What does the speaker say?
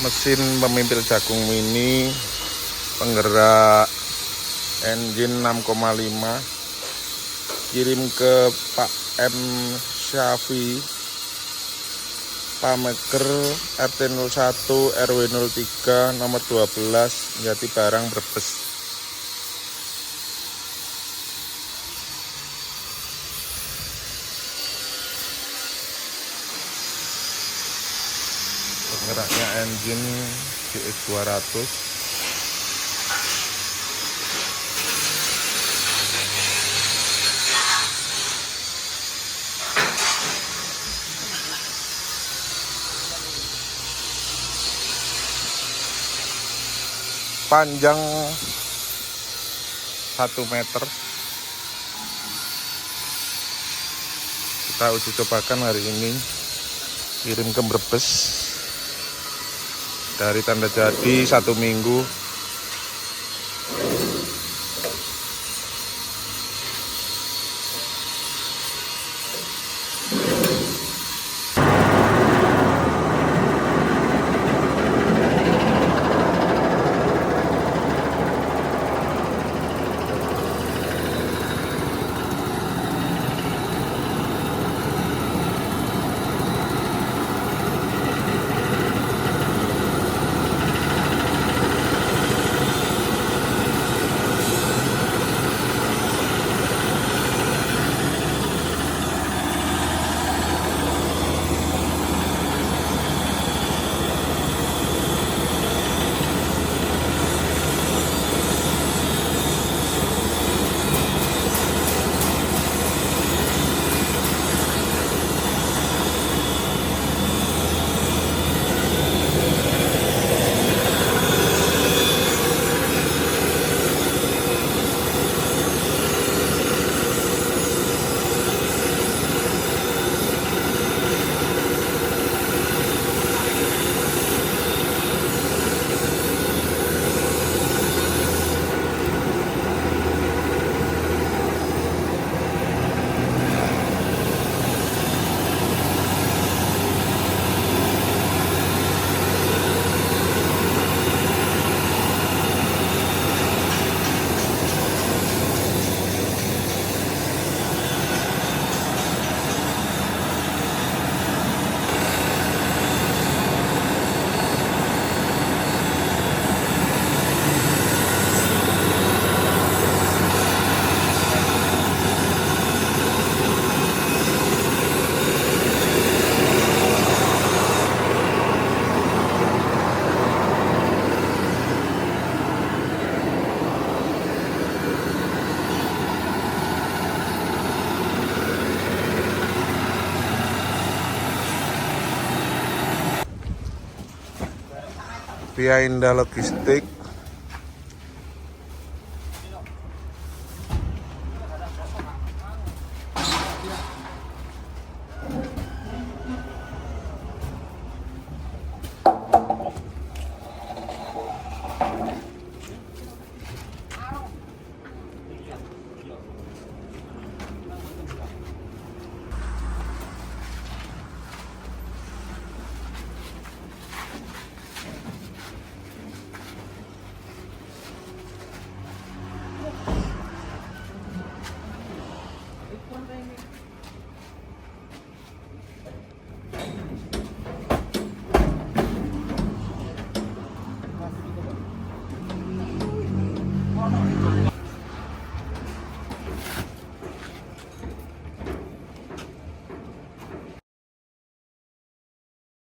Mesin pemimpil jagung mini penggerak engine 6,5 kirim ke Pak M. Syafi Pameker RT 01 RW 03 nomor 12 Jati Barang Brebes. Penggeraknya engine GX 200. Panjang 1 meter. Kita uji cobakan hari ini, kirim ke Brebes dari tanda jadi 1 minggu. Via Indah Logistik